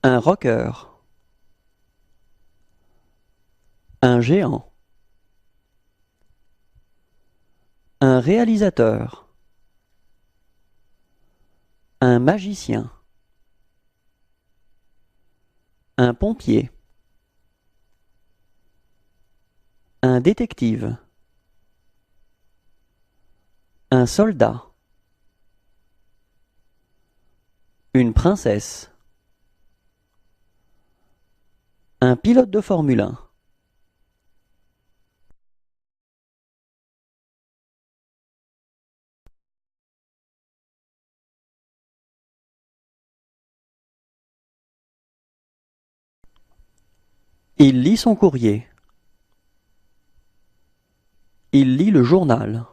Un rocker. Un géant. Un réalisateur. Un magicien. Un pompier. Un détective. Un soldat. Une princesse. Un pilote de Formule 1. Il lit son courrier. Il lit le journal.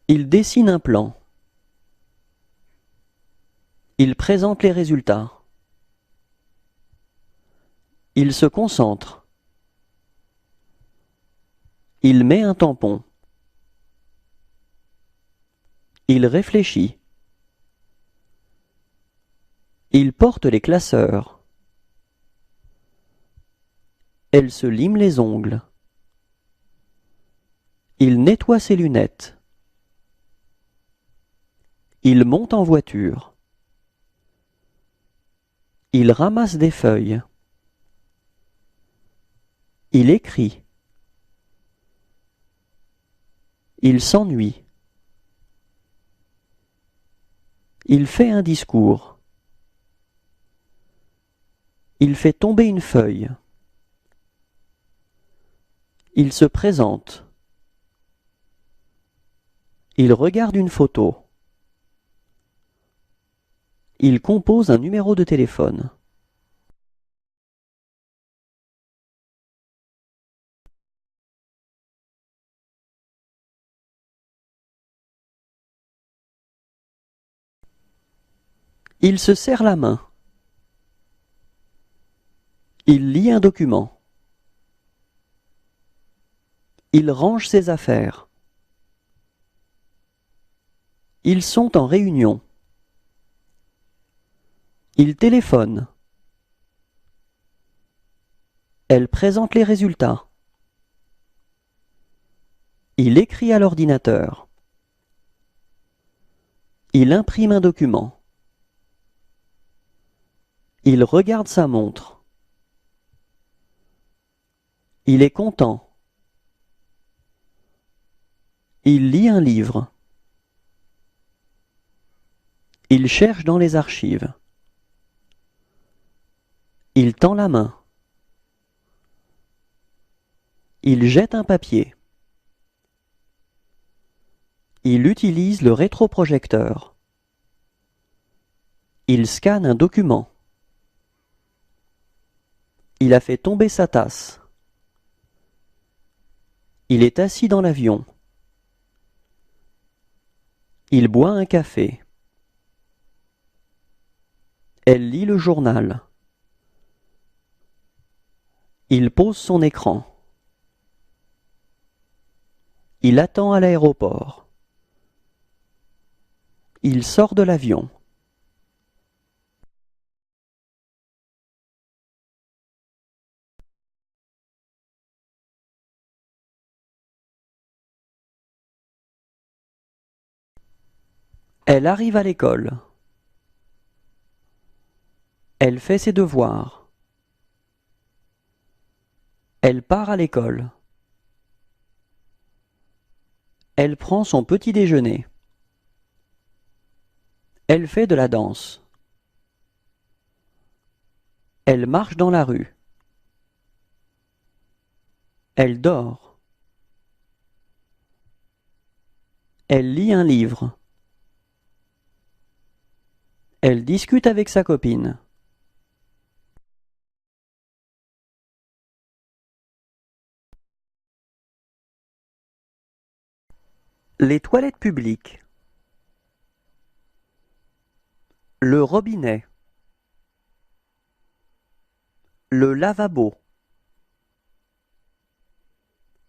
Il dessine un plan. Il présente les résultats. Il se concentre. Il met un tampon. Il réfléchit. Il porte les classeurs. Elle se lime les ongles. Il nettoie ses lunettes. Il monte en voiture. Il ramasse des feuilles. Il écrit. Il s'ennuie. Il fait un discours. Il fait tomber une feuille. Il se présente. Il regarde une photo. Il compose un numéro de téléphone. Il se serre la main. Il lit un document. Il range ses affaires. Ils sont en réunion. Il téléphone. Elle présente les résultats. Il écrit à l'ordinateur. Il imprime un document. Il regarde sa montre. Il est content. Il lit un livre. Il cherche dans les archives. Il tend la main. Il jette un papier. Il utilise le rétroprojecteur. Il scanne un document. Il a fait tomber sa tasse. Il est assis dans l'avion. Il boit un café. Elle lit le journal. Il pose son écran. Il attend à l'aéroport. Il sort de l'avion. Elle arrive à l'école. Elle fait ses devoirs. Elle part à l'école. Elle prend son petit déjeuner. Elle fait de la danse. Elle marche dans la rue. Elle dort. Elle lit un livre. Elle discute avec sa copine. Les toilettes publiques. Le robinet. Le lavabo.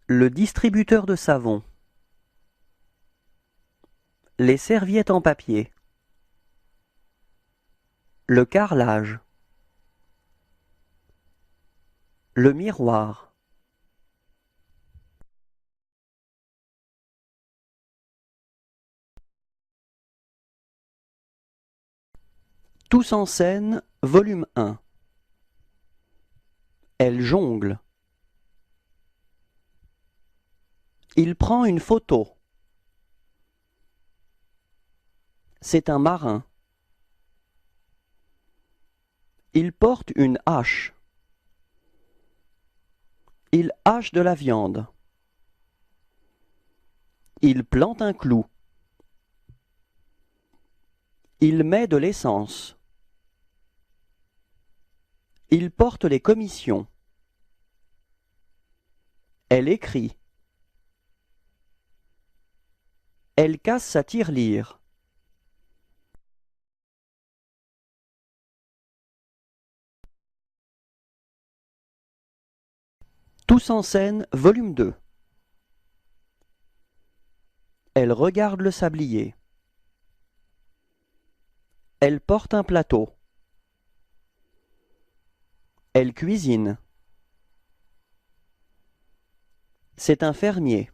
Le distributeur de savon. Les serviettes en papier. Le carrelage. Le miroir. Tous en scène, volume 1. Elle jongle. Il prend une photo. C'est un marin. Il porte une hache. Il hache de la viande. Il plante un clou. Il met de l'essence. Il porte les commissions. Elle écrit. Elle casse sa tirelire. Tous en scène, volume 2. Elle regarde le sablier. Elle porte un plateau. Elle cuisine. C'est un fermier.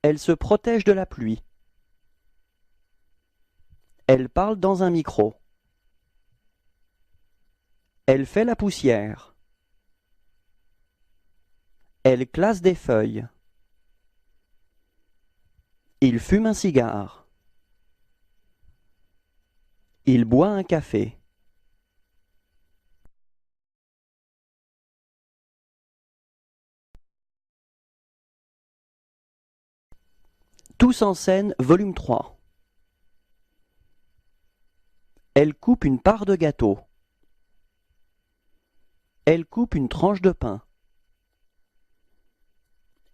Elle se protège de la pluie. Elle parle dans un micro. Elle fait la poussière. Elle classe des feuilles. Il fume un cigare. Il boit un café. Tous en scène, volume 3. Elle coupe une part de gâteau. Elle coupe une tranche de pain.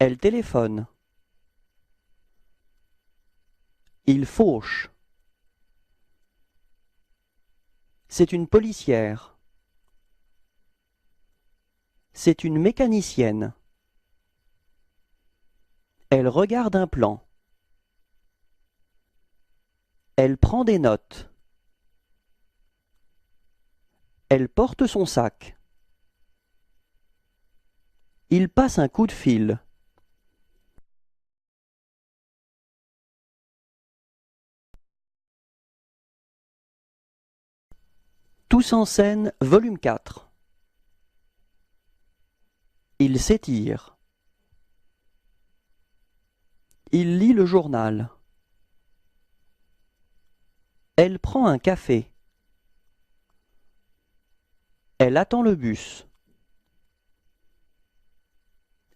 Elle téléphone. Il fauche. C'est une policière. C'est une mécanicienne. Elle regarde un plan. Elle prend des notes. Elle porte son sac. Il passe un coup de fil. Tous en scène, volume 4. Il s'étire. Il lit le journal. Elle prend un café. Elle attend le bus.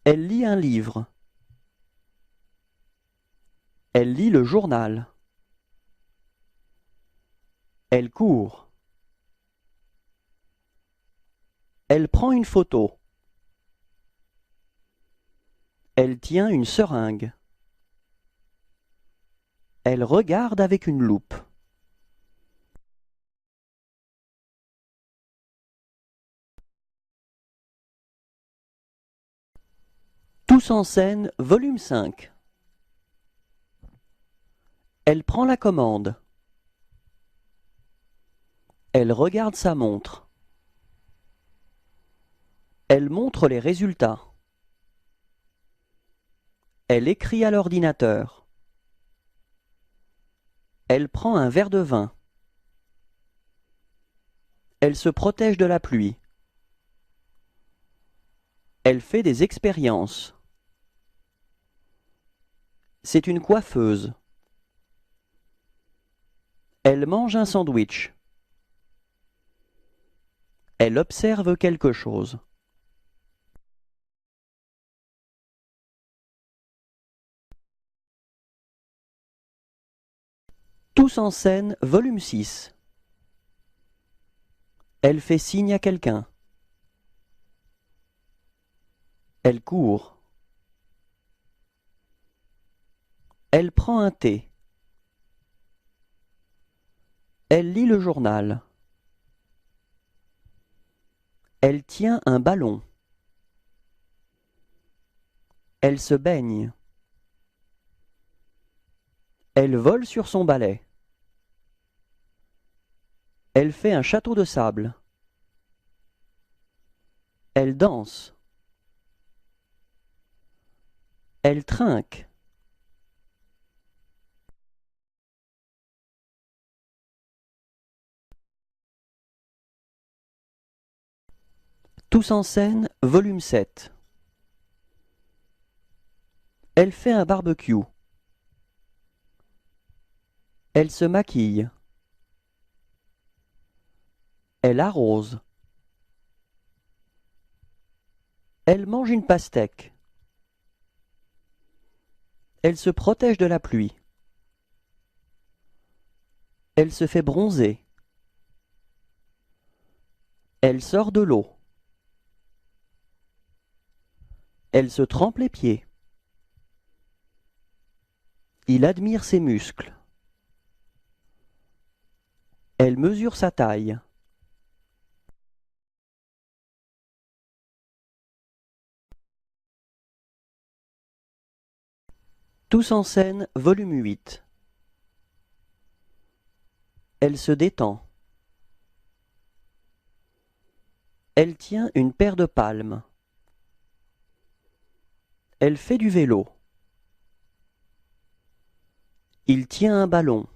Elle lit un livre. Elle lit le journal. Elle court. Elle prend une photo. Elle tient une seringue. Elle regarde avec une loupe. Tous en scène, volume 5. Elle prend la commande. Elle regarde sa montre. Elle montre les résultats. Elle écrit à l'ordinateur. Elle prend un verre de vin. Elle se protège de la pluie. Elle fait des expériences. C'est une coiffeuse. Elle mange un sandwich. Elle observe quelque chose. Tous en scène, volume 6. Elle fait signe à quelqu'un. Elle court. Elle prend un thé. Elle lit le journal. Elle tient un ballon. Elle se baigne. Elle vole sur son balai. Elle fait un château de sable. Elle danse. Elle trinque. Tous en scène, volume 7. Elle fait un barbecue. Elle se maquille. Elle arrose. Elle mange une pastèque. Elle se protège de la pluie. Elle se fait bronzer. Elle sort de l'eau. Elle se trempe les pieds. Il admire ses muscles. Elle mesure sa taille. Tous en scène, volume 8. Elle se détend. Elle tient une paire de palmes. Elle fait du vélo. Il tient un ballon.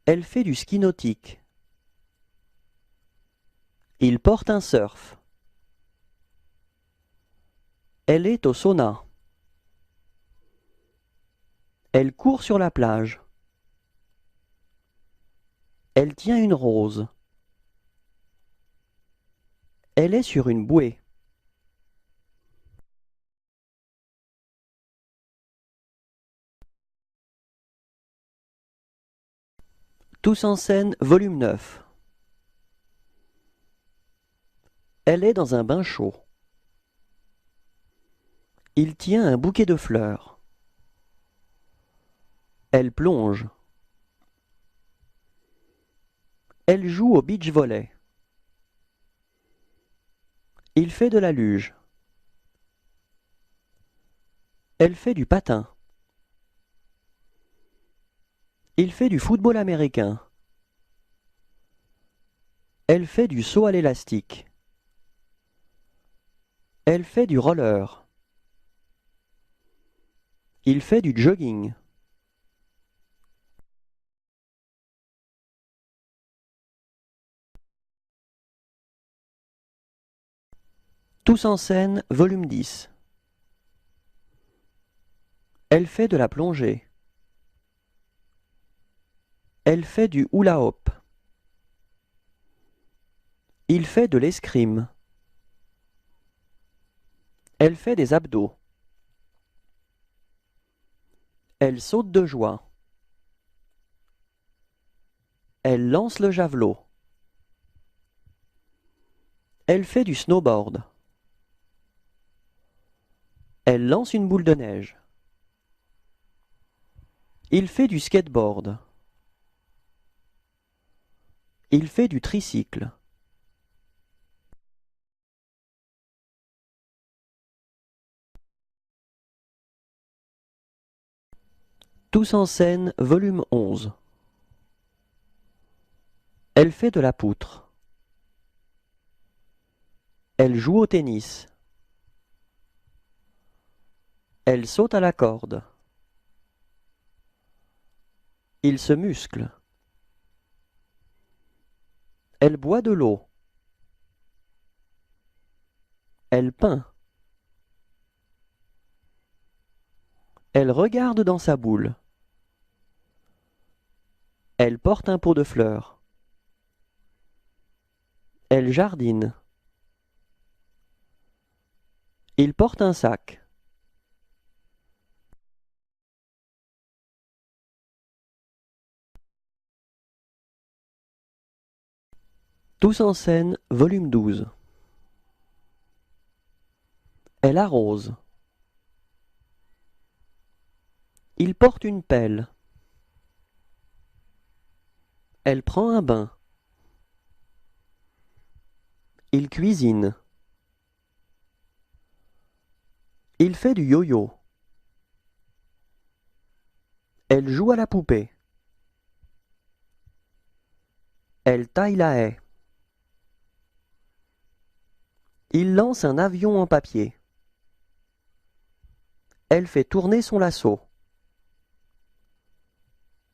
Elle fait du ski nautique. Il porte un surf. Elle est au sauna. Elle court sur la plage. Elle tient une rose. Elle est sur une bouée. Tous en scène, volume 9. Elle est dans un bain chaud. Il tient un bouquet de fleurs. Elle plonge. Elle joue au beach volley. Il fait de la luge. Elle fait du patin. Il fait du football américain. Elle fait du saut à l'élastique. Elle fait du roller. Il fait du jogging. Tous en scène, volume 10. Elle fait de la plongée. Elle fait du hula hoop. Il fait de l'escrime. Elle fait des abdos. Elle saute de joie. Elle lance le javelot. Elle fait du snowboard. Elle lance une boule de neige. Il fait du skateboard. Il fait du tricycle. Tous en scène, volume 11. Elle fait de la poutre. Elle joue au tennis. Elle saute à la corde. Il se muscle. Elle boit de l'eau. Elle peint. Elle regarde dans sa boule. Elle porte un pot de fleurs. Elle jardine. Il porte un sac. Tous en scène, volume 12. Elle arrose. Il porte une pelle. Elle prend un bain. Il cuisine. Il fait du yo-yo. Elle joue à la poupée. Elle taille la haie. Il lance un avion en papier. Elle fait tourner son lasso.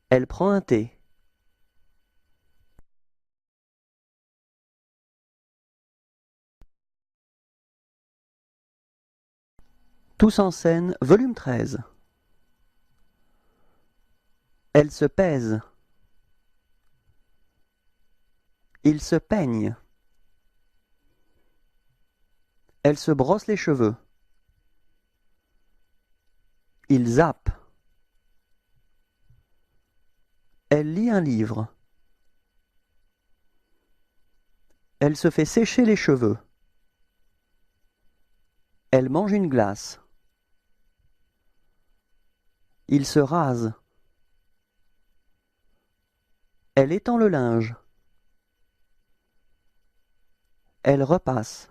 Elle prend un thé. Tous en scène, volume 13. Elle se pèse. Il se peigne. Elle se brosse les cheveux. Il zappe. Elle lit un livre. Elle se fait sécher les cheveux. Elle mange une glace. Il se rase. Elle étend le linge. Elle repasse.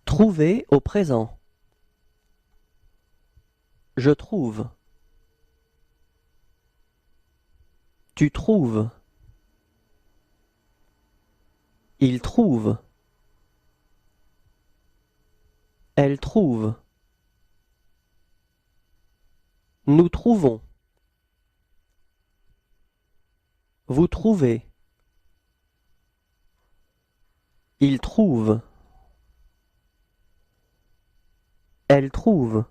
Trouver au présent. Je trouve. Tu trouves. Il trouve. Elle trouve. Nous trouvons. Vous trouvez. Il trouve. Elle trouve.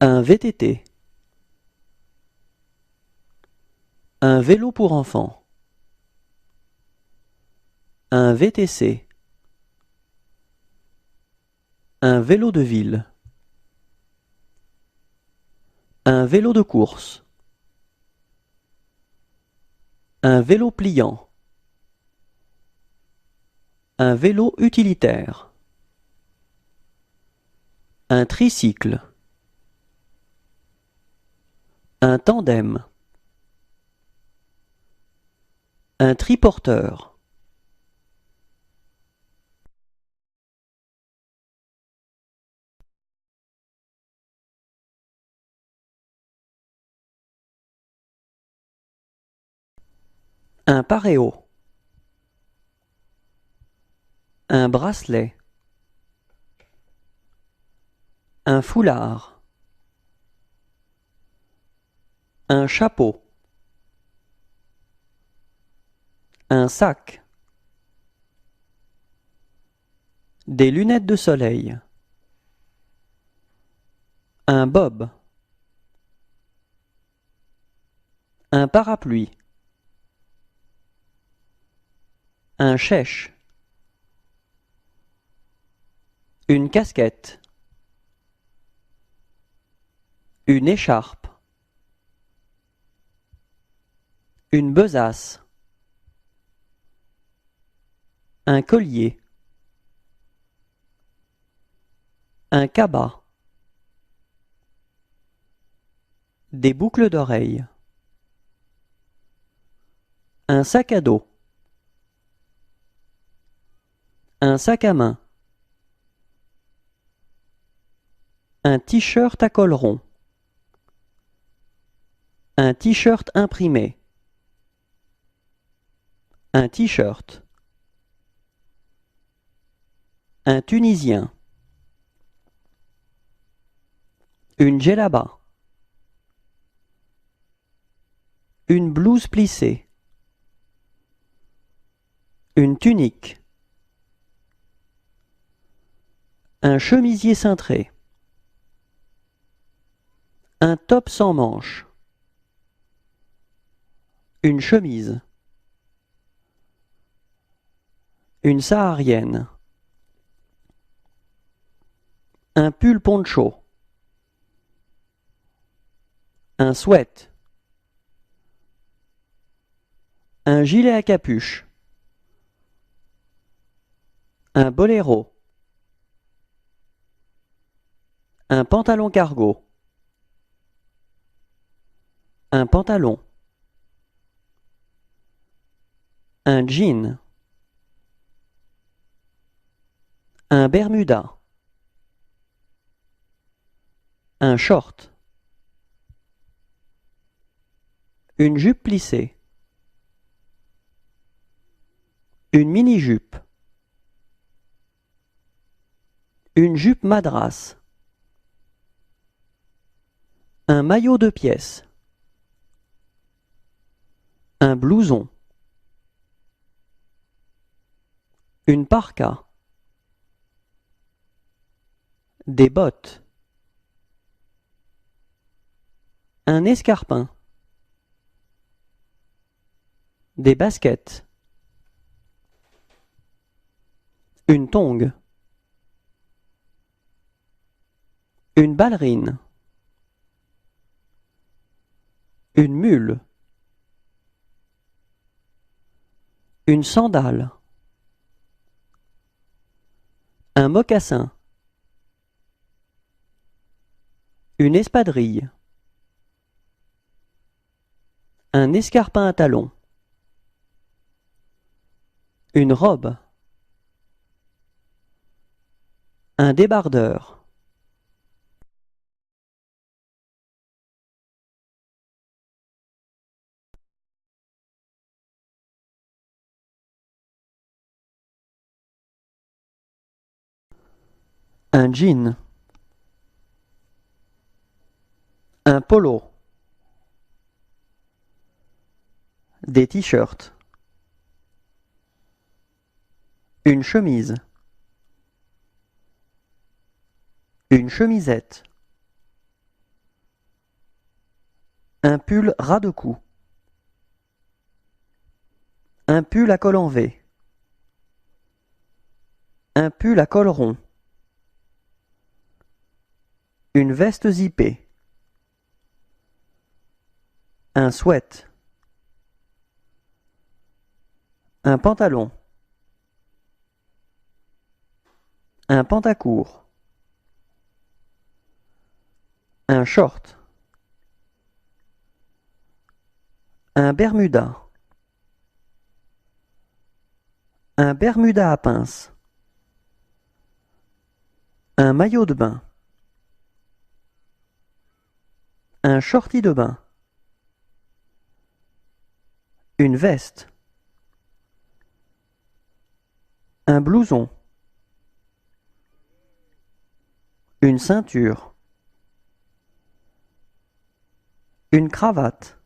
Un VTT. Un vélo pour enfants. Un VTC. Un vélo de ville. Un vélo de course. Un vélo pliant. Un vélo utilitaire. Un tricycle. Un tandem. Un triporteur. Un paréo. Un bracelet. Un foulard. Un chapeau. Un sac. Des lunettes de soleil. Un bob. Un parapluie. Un chèche. Une casquette. Une écharpe. Une besace. Un collier. Un cabas. Des boucles d'oreilles. Un sac à dos. Un sac à main. Un t-shirt à col rond. Un t-shirt imprimé. Un t-shirt. Un Tunisien. Une djellaba. Une blouse plissée. Une tunique. Un chemisier cintré. Un top sans manches. Une chemise. Une saharienne. Un pull poncho. Un sweat. Un gilet à capuche. Un boléro. Un pantalon cargo. Un pantalon. Un jean. Un bermuda. Un short. Une jupe plissée. Une mini-jupe. Une jupe madras. Un maillot de pièces. Un blouson. Une parka. Des bottes. Un escarpin. Des baskets. Une tongue. Une ballerine. Une mule. Une sandale. Un mocassin. Une espadrille. Un escarpin à talons. Une robe. Un débardeur. Un jean. Un polo. Des t-shirts. Une chemise. Une chemisette. Un pull ras de cou. Un pull à col en V. Un pull à col rond. Une veste zippée. Un sweat. Un pantalon. Un pantacourt. Un short. Un bermuda. Un bermuda à pince. Un maillot de bain. Un shorty de bain. Une veste. Un blouson. Une ceinture. Une cravate.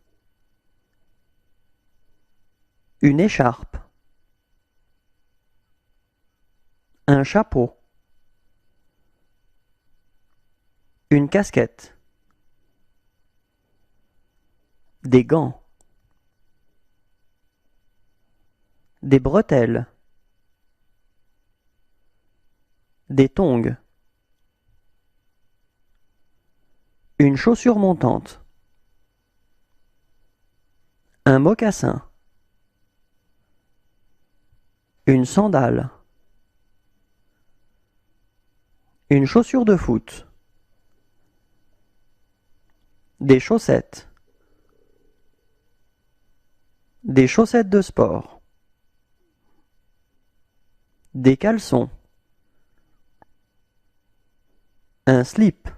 Une écharpe. Un chapeau. Une casquette. Des gants. Des bretelles. Des tongs. Une chaussure montante. Un mocassin. Une sandale. Une chaussure de foot. Des chaussettes. Des chaussettes de sport. Des caleçons. Un slip.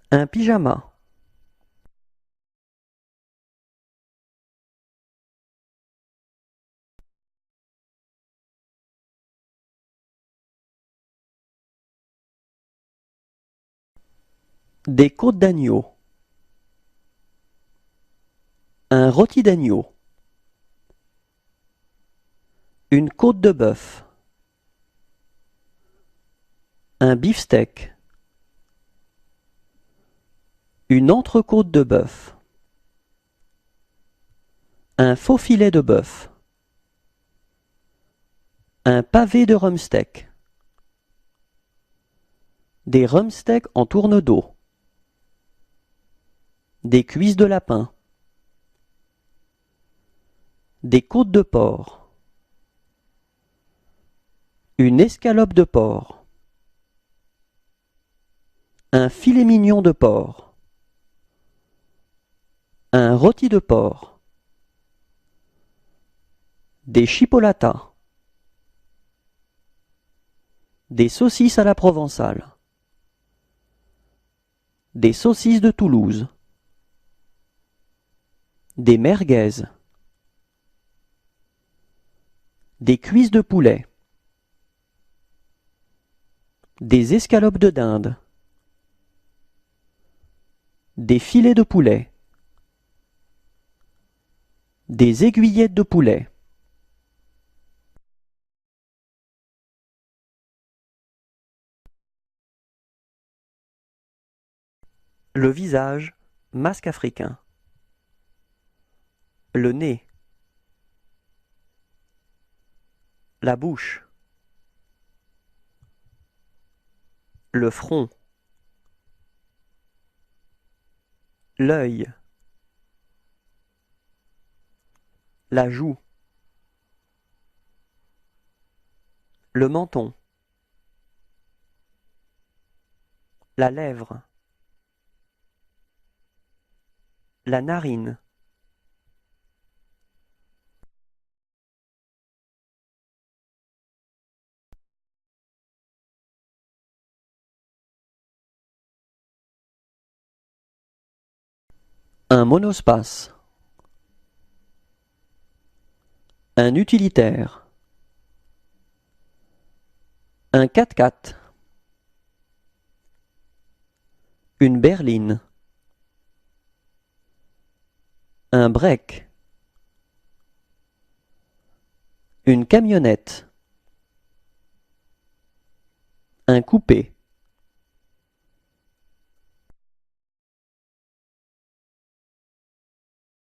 Un pyjama. Des côtes d'agneau. Un rôti d'agneau. Une côte de bœuf. Un beefsteak. Une entrecôte de bœuf. Un faux filet de bœuf. Un pavé de rumsteak. Des rumsteaks en tourne d'eau. Des cuisses de lapin. Des côtes de porc. Une escalope de porc. Un filet mignon de porc. Un rôti de porc. Des chipolatas. Des saucisses à la provençale. Des saucisses de Toulouse. Des merguez. Des cuisses de poulet. Des escalopes de dinde. Des filets de poulet. Des aiguillettes de poulet. Le visage, masque africain. Le nez. La bouche. Le front. L'œil. La joue. Le menton. La lèvre. La narine. Un monospace. Un utilitaire. Un 4x4. Une berline. Un break. Une camionnette. Un coupé.